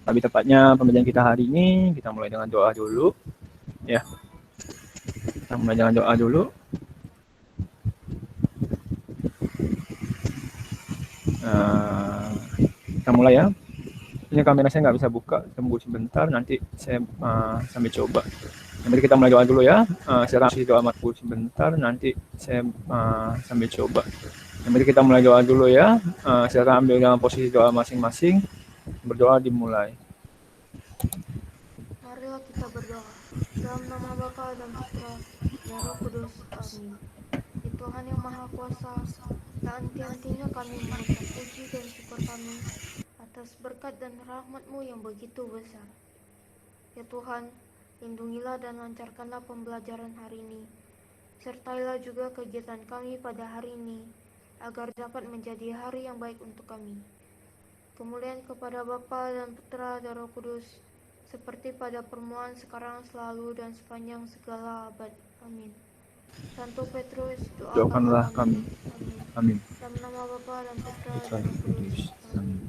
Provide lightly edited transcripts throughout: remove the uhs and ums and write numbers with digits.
Lebih tepatnya pembelajaran kita hari ini, kita mulai dengan doa dulu. Ya, kita mulai dengan doa dulu. Kita mulai ya. Ini kamera saya nggak bisa buka, tunggu sebentar, nanti saya sambil coba. Nanti kita mulai doa dulu ya. Saya kasih doa matku sebentar, nanti saya sambil coba. Nanti kita mulai doa dulu ya. Silakan ambil dalam posisi doa masing-masing. Berdoa dimulai. Marilah kita berdoa. Dalam nama Bapa dan Putra dan Roh Kudus. Amin. Ya Tuhan yang Maha Kuasa, tak henti-hentinya kami mengucap puji dan syukur kami atas berkat dan rahmat-Mu yang begitu besar. Ya Tuhan, lindungilah dan lancarkanlah pembelajaran hari ini. Sertailah juga kegiatan kami pada hari ini, agar dapat menjadi hari yang baik untuk kami. Kemuliaan kepada Bapa dan Putra dan Roh Kudus, seperti pada permulaan, sekarang, selalu, dan sepanjang segala abad. Amin. Santo Petrus, Doakanlah kami. Amin. Dalam nama Bapa dan Putra dan Roh Kudus. Amin.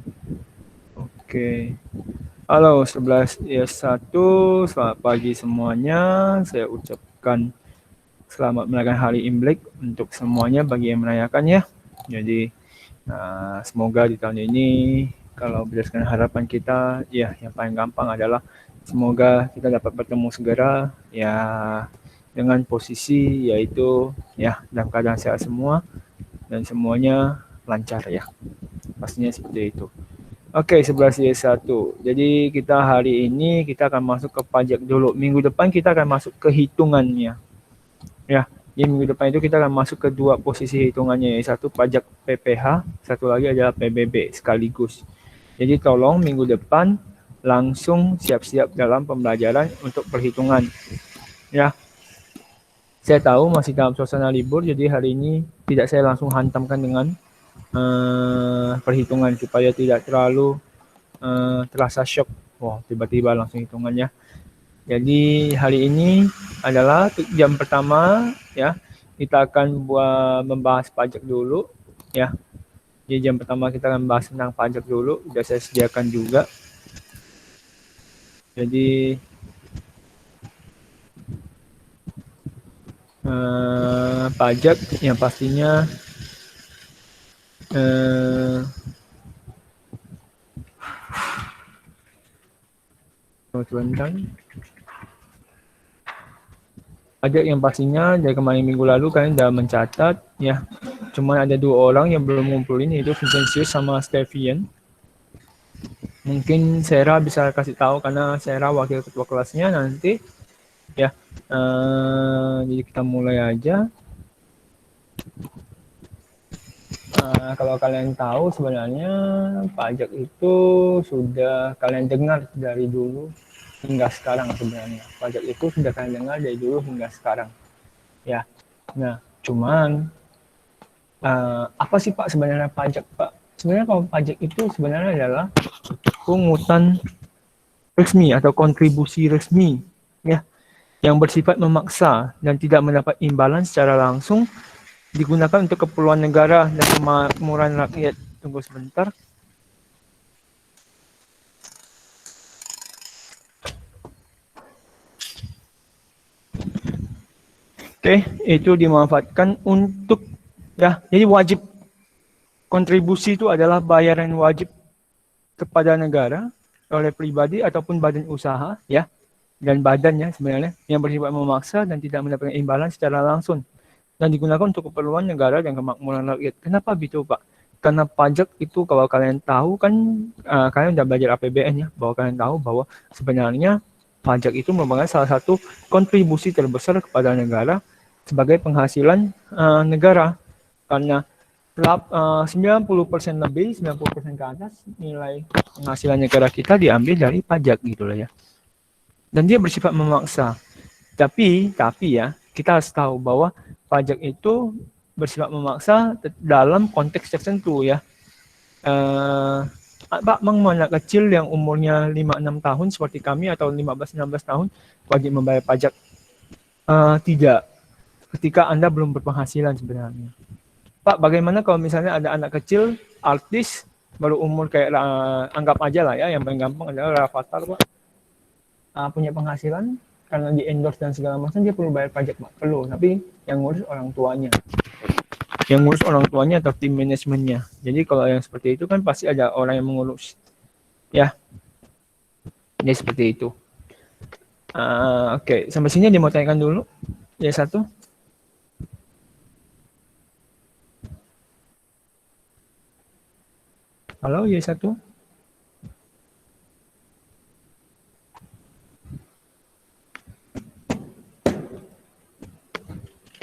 Oke. Halo 11 IS1, selamat pagi semuanya. Saya ucapkan selamat merayakan hari Imlek untuk semuanya bagi yang merayakannya. Jadi semoga di tahun ini, kalau berdasarkan harapan kita, ya yang paling gampang adalah semoga kita dapat bertemu segera ya dengan posisi yaitu ya dalam keadaan sehat semua dan semuanya lancar ya. Pastinya seperti itu. Oke, 11Y1. Jadi kita hari ini kita akan masuk ke pajak dulu. Minggu depan kita akan masuk ke hitungannya. Ya, di minggu depan itu kita akan masuk ke dua posisi hitungannya. Satu pajak PPH, satu lagi adalah PBB sekaligus. Jadi tolong minggu depan langsung siap-siap dalam pembelajaran untuk perhitungan. Ya, saya tahu masih dalam suasana libur, jadi hari ini tidak saya langsung hantamkan dengan perhitungan supaya tidak terlalu terasa shock. Wah, tiba-tiba langsung hitungannya. Jadi hari ini adalah jam pertama ya. Kita akan membahas pajak dulu ya. Di jam pertama kita akan bahas tentang pajak dulu. Sudah saya sediakan juga. Jadi pajak yang pastinya pajak yang pastinya dari kemarin minggu lalu kalian sudah mencatat ya. Cuma ada 2 orang yang belum ngumpulin, yaitu Vincentius sama Stevian. Mungkin Sarah bisa kasih tahu karena Sarah wakil ketua kelasnya nanti ya. Jadi kita mulai aja. Kalau kalian tahu sebenarnya pajak itu sudah kalian dengar dari dulu hingga sekarang sebenarnya. Pajak itu sudah kalian dengar dari dulu hingga sekarang. Ya. Nah, cuman apa sih Pak sebenarnya pajak, Pak? Sebenarnya kalau pajak itu sebenarnya adalah pungutan resmi atau kontribusi resmi ya yang bersifat memaksa dan tidak mendapat imbalan secara langsung, digunakan untuk keperluan negara dan kemakmuran rakyat. Tunggu sebentar. Oke, itu dimanfaatkan untuk ya, jadi wajib kontribusi itu adalah bayaran wajib kepada negara oleh pribadi ataupun badan usaha ya, dan badannya sebenarnya yang bersifat memaksa dan tidak mendapatkan imbalan secara langsung dan digunakan untuk keperluan negara dan kemakmuran rakyat. Kenapa begitu, Pak? Karena pajak itu kalau kalian tahu kan, kalian udah belajar APBN ya, bahwa kalian tahu bahwa sebenarnya pajak itu merupakan salah satu kontribusi terbesar kepada negara sebagai penghasilan negara. Karena 90% lebih, 90% ke atas nilai penghasilan negara kita diambil dari pajak gitu loh ya. Dan dia bersifat memaksa. Tapi ya, kita harus tahu bahwa pajak itu bersifat memaksa dalam konteks tertentu ya. Pak Mang anak kecil yang umurnya 5-6 tahun seperti kami atau 15-16 tahun wajib membayar pajak? Tidak. Ketika Anda belum berpenghasilan sebenarnya. Pak, bagaimana kalau misalnya ada anak kecil, artis, baru umur kayak anggap aja lah ya, yang paling gampang adalah Rafathar Pak. Punya penghasilan karena di endorse dan segala macam, dia perlu bayar pajak Pak, perlu, tapi yang ngurus orang tuanya. Yang ngurus orang tuanya atau tim manajemennya. Jadi kalau yang seperti itu kan pasti ada orang yang mengurus. Ya. Jadi seperti itu. Oke, sampai sini dia mau tanyakan dulu. Ya satu. Halo, ya satu.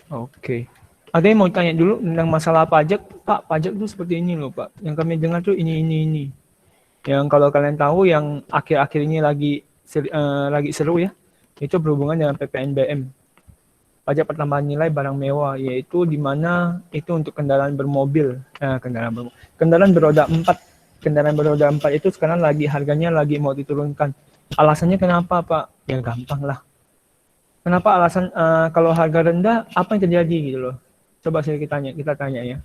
Oke. Ada yang mau tanya dulu tentang masalah pajak? Pak, pajak itu seperti ini loh Pak. Yang kami dengar tuh ini. Yang kalau kalian tahu yang akhir-akhir ini lagi seru ya, itu berhubungan dengan PPNBM. Pajak pertambahan nilai barang mewah, yaitu di mana itu untuk kendaraan bermobil. Kendaraan beroda 4. Kendaraan beroda 4 itu sekarang harganya lagi mau diturunkan. Alasannya kenapa Pak? Ya gampang lah. Kenapa alasan kalau harga rendah apa yang terjadi gitu loh? Coba kita tanya ya.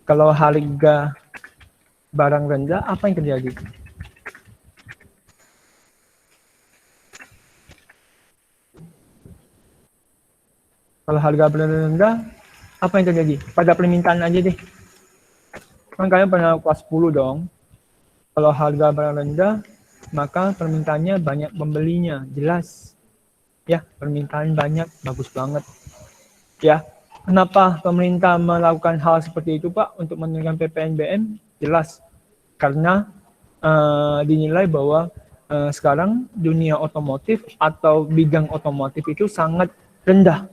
Kalau harga barang rendah apa yang terjadi? Kalau harga barang rendah apa yang terjadi? Pada permintaan aja deh. Kan kalian pernah kelas 10 dong. Kalau harga barang rendah maka permintaannya banyak pembelinya, jelas. Ya, permintaan banyak, bagus banget. Ya, kenapa pemerintah melakukan hal seperti itu Pak untuk menurunkan PPNBM? Jelas, karena dinilai bahwa sekarang dunia otomotif atau bidang otomotif itu sangat rendah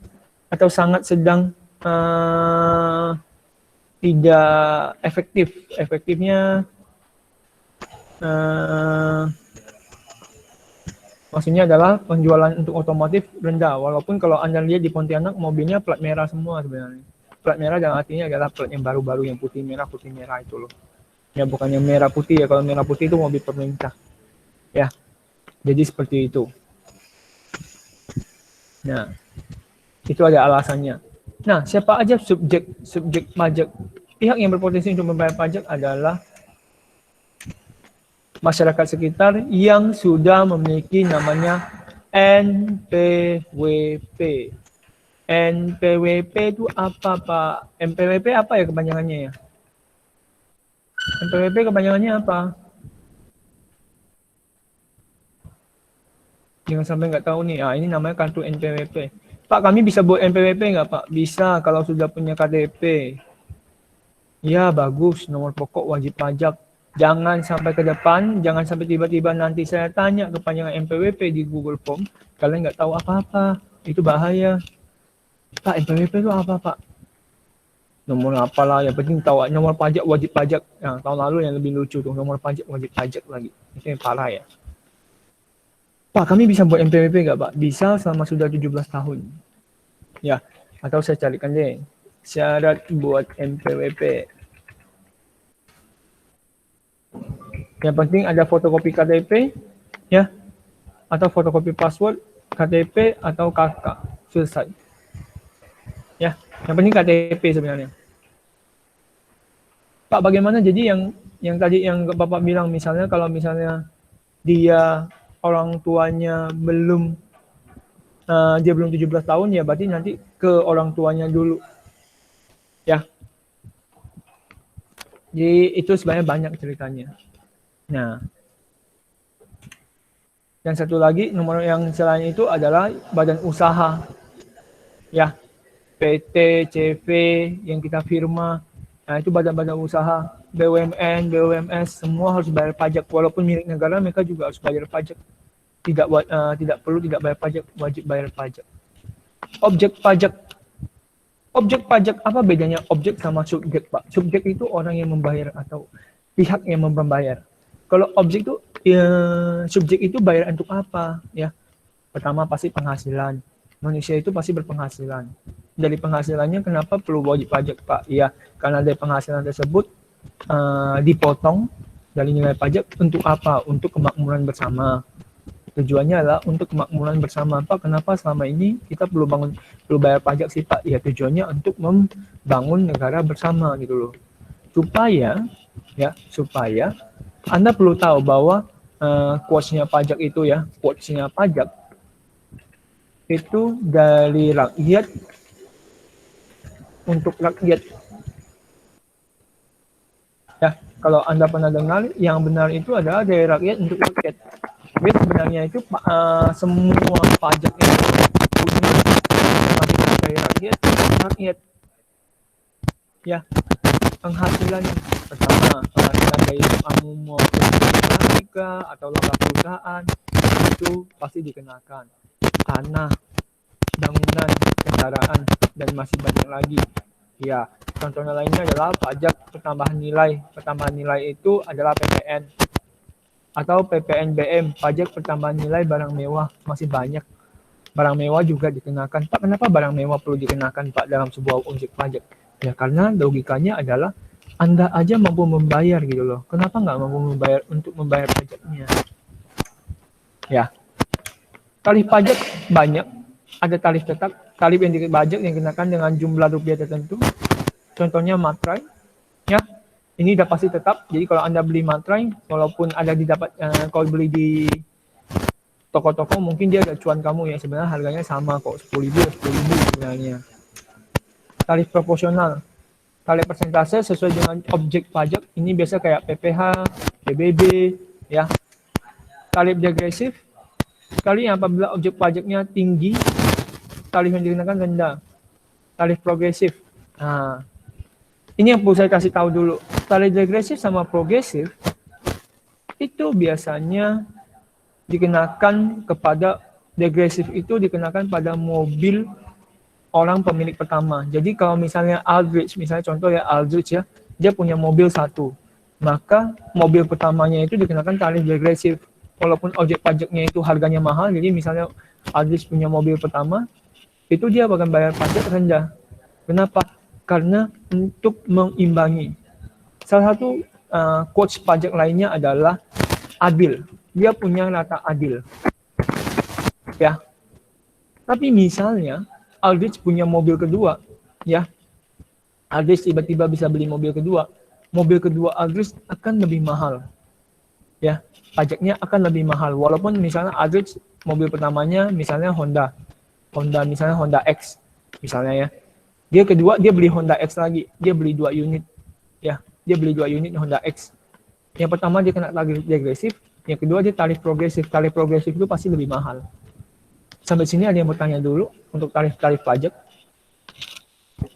atau sangat sedang tidak efektif. Efektifnya maksudnya adalah penjualan untuk otomotif rendah. Walaupun kalau Anda lihat di Pontianak mobilnya plat merah semua sebenarnya. Plat merah dan artinya adalah plat yang baru-baru yang putih merah itu loh. Ya bukan yang merah putih ya, kalau merah putih itu mobil pemerintah. Ya. Jadi seperti itu. Nah, itu ada alasannya. Nah, siapa aja subjek pajak? Pihak yang berpotensi untuk membayar pajak adalah masyarakat sekitar yang sudah memiliki namanya NPWP. NPWP itu apa Pak? NPWP apa ya kepanjangannya ya? NPWP kepanjangannya apa? Jangan sampai nggak tahu nih. Ini namanya kartu NPWP. Pak, kami bisa buat NPWP nggak Pak? Bisa kalau sudah punya KTP. Ya bagus, nomor pokok wajib pajak. Jangan sampai ke depan, jangan sampai tiba-tiba nanti saya tanya kepanjangan NPWP di Google Form, kalian nggak tahu apa-apa, itu bahaya. Pak, NPWP itu apa Pak? Nomor apalah, yang penting tahu nomor pajak wajib pajak. Nah, tahun lalu yang lebih lucu tuh, nomor pajak wajib pajak lagi. Itu yang parah ya. Pak, kami bisa buat NPWP nggak Pak? Bisa selama sudah 17 tahun. Ya, atau saya carikan deh. Syarat buat NPWP. Yang penting ada fotokopi KTP, ya, atau fotokopi password, KTP atau KK, selesai. Ya, yang penting KTP sebenarnya. Pak, bagaimana jadi yang tadi yang Bapak bilang, misalnya kalau misalnya dia orang tuanya dia belum 17 tahun ya, berarti nanti ke orang tuanya dulu. Ya. Jadi itu sebenarnya banyak ceritanya. Nah, yang satu lagi nomor yang selain itu adalah badan usaha. Ya, PT, CV yang kita firma. Nah, itu badan-badan usaha, BUMN, BUMS, semua harus bayar pajak. Walaupun milik negara, mereka juga harus bayar pajak. Tidak perlu tidak bayar pajak, wajib bayar pajak. Objek pajak apa bedanya objek sama subjek Pak? Subjek itu orang yang membayar atau pihak yang membayar. Kalau objek itu subjek itu bayar untuk apa ya? Pertama pasti penghasilan. Manusia itu pasti berpenghasilan. Dari penghasilannya kenapa perlu wajib pajak Pak? Ya, karena dari penghasilan tersebut dipotong dari nilai pajak untuk apa? Untuk kemakmuran bersama. Tujuannya adalah untuk kemakmuran bersama Pak. Kenapa selama ini kita perlu bayar pajak sih Pak? Ya tujuannya untuk membangun negara bersama gitu loh. Supaya ya, supaya Anda perlu tahu bahwa quotes-nya pajak itu ya, quotes-nya pajak itu dari rakyat untuk rakyat. Ya, kalau Anda pernah dengar, yang benar itu adalah dari rakyat untuk rakyat. Jadi sebenarnya itu semua pajak itu punya penghasilan dari rakyat untuk rakyat. Ya, penghasilan pertama, penghasilan dari kamu maupun Amerika atau lembaga perusahaan itu pasti dikenakan. Tanah, bangunan, kendaraan, dan masih banyak lagi. Ya, contohnya lainnya adalah pajak pertambahan nilai. Pertambahan nilai itu adalah PPN atau PPNBM, pajak pertambahan nilai barang mewah, masih banyak. Barang mewah juga dikenakan. Pak, kenapa barang mewah perlu dikenakan, Pak, dalam sebuah objek pajak? Ya, karena logikanya adalah Anda aja mampu membayar gitu loh. Kenapa nggak mampu membayar untuk membayar pajaknya? Ya, tarif pajak banyak. Ada tarif tetap, tarif yang dipajak yang dikenakan dengan jumlah rupiah tertentu. Contohnya materai, ya, ini udah pasti tetap. Jadi kalau Anda beli materai, walaupun ada didapat, kalau beli di toko-toko mungkin dia ada cuan kamu ya, sebenarnya harganya sama kok, 10.000 sebenarnya. Tarif proporsional, tarif persentase sesuai dengan objek pajak. Ini biasa kayak PPh, PBB, ya. Tarif degresif, sekali apabila objek pajaknya tinggi, tarif yang dikenakan rendah. Tarif progresif. Nah, ini yang perlu saya kasih tahu dulu. Tarif degresif sama progresif itu biasanya dikenakan kepada, degresif itu dikenakan pada mobil orang pemilik pertama. Jadi kalau misalnya Aldrich, misalnya contoh ya Aldrich ya, dia punya mobil satu, maka mobil pertamanya itu dikenakan tarif degresif. Walaupun objek pajaknya itu harganya mahal, jadi misalnya Aldrich punya mobil pertama, itu dia akan bayar pajak rendah. Kenapa? Karena untuk mengimbangi. Salah satu quotes pajak lainnya adalah adil. Dia punya rata adil. Ya. Tapi misalnya Aldrich punya mobil kedua, ya. Aldrich tiba-tiba bisa beli mobil kedua. Mobil kedua Aldrich akan lebih mahal. Ya, pajaknya akan lebih mahal. Walaupun misalnya Aldrich mobil pertamanya misalnya Honda misalnya Honda X misalnya ya. Dia kedua dia beli Honda X lagi, dia beli 2 unit. Ya, dia beli 2 unit Honda X. Yang pertama dia kena tarif degresif, yang kedua dia tarif progresif. Tarif progresif itu pasti lebih mahal. Sampai sini ada yang bertanya dulu untuk tarif-tarif pajak.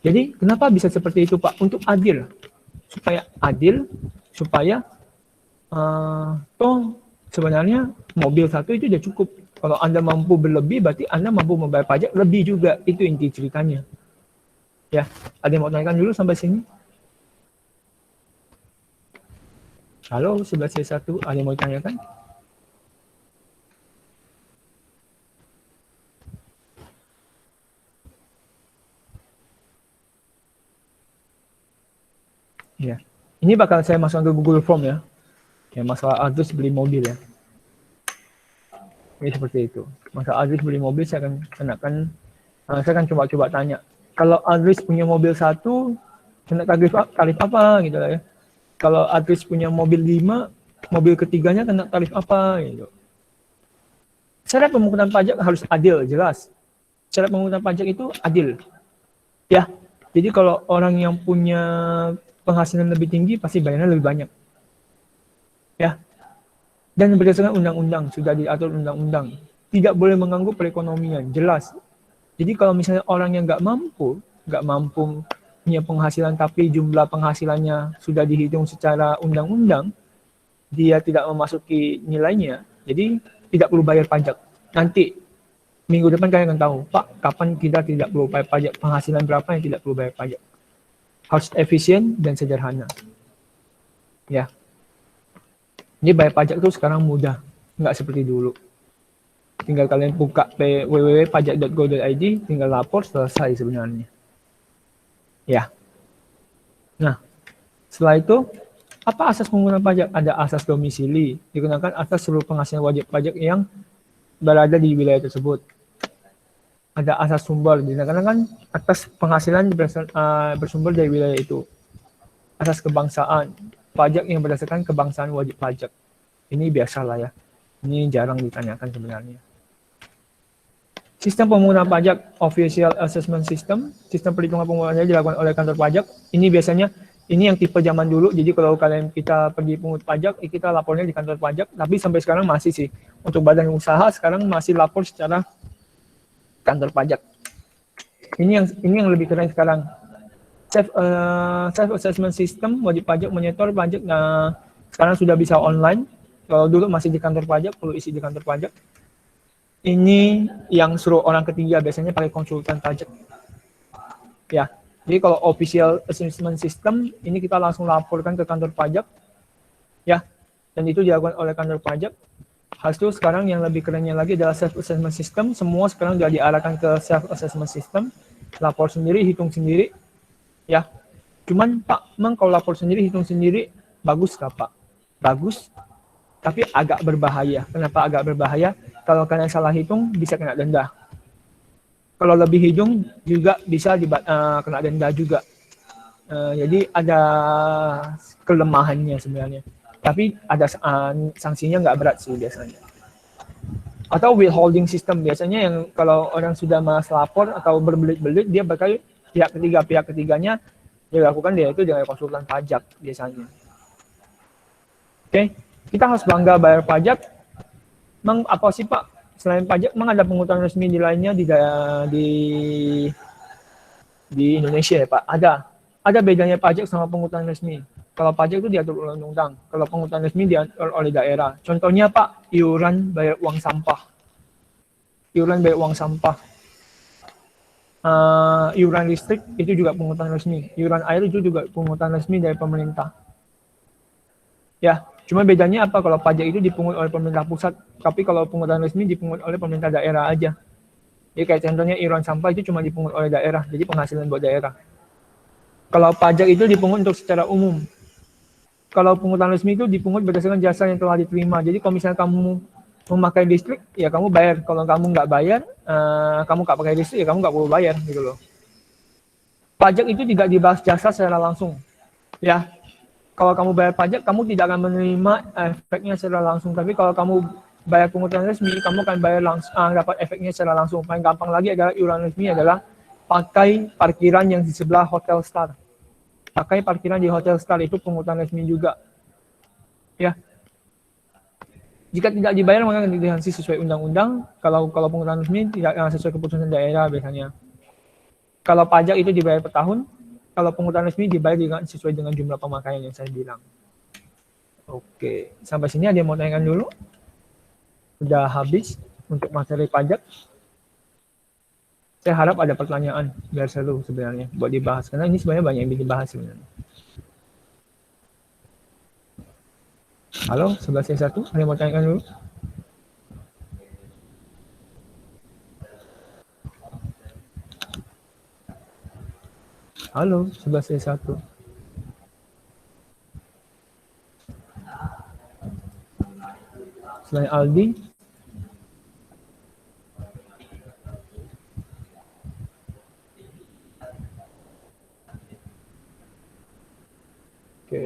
Jadi kenapa bisa seperti itu, Pak? Untuk adil. Supaya adil, supaya toh sebenarnya mobil satu itu sudah cukup. Kalau Anda mampu berlebih, berarti Anda mampu membayar pajak lebih juga. Itu inti ceritanya. Ya, ada yang mau tanyakan dulu sampai sini? Halo, 11C1, ada yang mau tanyakan? Ya, ini bakal saya masukkan ke Google Form ya. Ya, masalah Aldrich beli mobil ya. Ini seperti itu. Masalah Aldrich beli mobil saya akan kenakan, saya akan coba-coba tanya. Kalau Aldrich punya mobil satu, kena tarif apa gitu lah ya. Kalau Aldrich punya mobil 5, mobil ketiganya kena tarif apa gitu. Cara pemungutan pajak harus adil, jelas. Cara pemungutan pajak itu adil. Ya. Jadi kalau orang yang punya penghasilan lebih tinggi pasti bayarnya lebih banyak. Ya. Dan berdasarkan undang-undang, sudah diatur undang-undang. Tidak boleh mengganggu perekonomian, jelas. Jadi kalau misalnya orang yang nggak mampu punya penghasilan tapi jumlah penghasilannya sudah dihitung secara undang-undang, dia tidak memasuki nilainya, jadi tidak perlu bayar pajak. Nanti minggu depan kalian akan tahu, Pak, kapan kita tidak perlu bayar pajak, penghasilan berapa yang tidak perlu bayar pajak. Harus efisien dan sederhana. Ya. Jadi bayar pajak itu sekarang mudah, nggak seperti dulu. Tinggal kalian buka www.pajak.go.id, tinggal lapor, selesai sebenarnya. Ya. Nah, setelah itu, apa asas penggunaan pajak? Ada asas domisili, digunakan atas seluruh penghasilan wajib pajak yang berada di wilayah tersebut. Ada asas sumber, digunakan atas penghasilan bersumber dari wilayah itu. Asas kebangsaan, pajak yang berdasarkan kebangsaan wajib pajak. Ini biasalah ya. Ini jarang ditanyakan sebenarnya. Sistem pemungutan pajak Official Assessment System, sistem perhitungan pemungutan pajak dilakukan oleh kantor pajak. Ini biasanya ini yang tipe zaman dulu. Jadi kalau kalian kita pergi pungut pajak, kita lapornya di kantor pajak. Tapi sampai sekarang masih sih. Untuk badan usaha sekarang masih lapor secara kantor pajak. Ini yang lebih keren sekarang. Self assessment system wajib pajak menyetor pajak. Nah, sekarang sudah bisa online. Kalau dulu masih di kantor pajak, perlu isi di kantor pajak. Ini yang suruh orang ketiga biasanya pakai konsultan pajak. Ya, jadi kalau official assessment system ini kita langsung laporkan ke kantor pajak, ya, dan itu dilakukan oleh kantor pajak. Hasil sekarang yang lebih kerennya lagi adalah self assessment system. Semua sekarang sudah diarahkan ke self assessment system, lapor sendiri, hitung sendiri, ya. Cuman Pak, memang kalau lapor sendiri, hitung sendiri, bagus nggak Pak? Bagus, tapi agak berbahaya. Kenapa agak berbahaya? Kalau kalian salah hitung, bisa kena denda. Kalau lebih hitung juga bisa kena denda juga. Jadi ada kelemahannya sebenarnya. Tapi ada sanksinya nggak berat sih biasanya. Atau withholding system biasanya yang kalau orang sudah malas lapor atau berbelit-belit, dia bakal pihak ketiganya dia lakukan dia itu dengan konsultan pajak biasanya. Oke, kita harus bangga bayar pajak. Memang apa sih Pak? Selain pajak, memang ada pungutan resmi di lainnya di Indonesia ya Pak? Ada bedanya pajak sama pungutan resmi. Kalau pajak itu diatur oleh undang-undang. Kalau pungutan resmi diatur oleh daerah. Contohnya Pak, iuran bayar uang sampah. Iuran bayar uang sampah. Iuran listrik itu juga pungutan resmi. Iuran air itu juga pungutan resmi dari pemerintah. Ya, cuma bedanya apa? Kalau pajak itu dipungut oleh pemerintah pusat, tapi kalau pungutan resmi dipungut oleh pemerintah daerah aja. Jadi kayak contohnya iuran sampah itu cuma dipungut oleh daerah, jadi penghasilan buat daerah. Kalau pajak itu dipungut untuk secara umum. Kalau pungutan resmi itu dipungut berdasarkan jasa yang telah diterima. Jadi kalau misalnya kamu memakai listrik, ya kamu bayar. Kalau kamu nggak bayar, kamu nggak pakai listrik, ya kamu nggak perlu bayar gitu loh. Pajak itu tidak dibahas jasa secara langsung. Ya, kalau kamu bayar pajak, kamu tidak akan menerima efeknya secara langsung. Tapi kalau kamu bayar pungutan resmi, kamu akan bayar langsung, dapat efeknya secara langsung. Paling gampang lagi adalah iuran resmi adalah pakai parkiran yang di sebelah Hotel Star. Pakai parkiran di Hotel Star itu pungutan resmi juga. Ya. Jika tidak dibayar maka akan disanksi sesuai undang-undang. Kalau pungutan resmi tidak sesuai keputusan daerah biasanya. Kalau pajak itu dibayar per tahun. Kalau pungutan resmi dibayar sesuai dengan jumlah pemakaian yang saya bilang. Oke, sampai sini ada yang mau tanyakan dulu? Sudah habis untuk materi pajak. Saya harap ada pertanyaan biar seru sebenarnya buat dibahas karena ini sebenarnya banyak yang dibahas sebenarnya. Halo, 11C1, ada yang mau tanyakan dulu? Halo, 11C1. Selain Aldi, oke.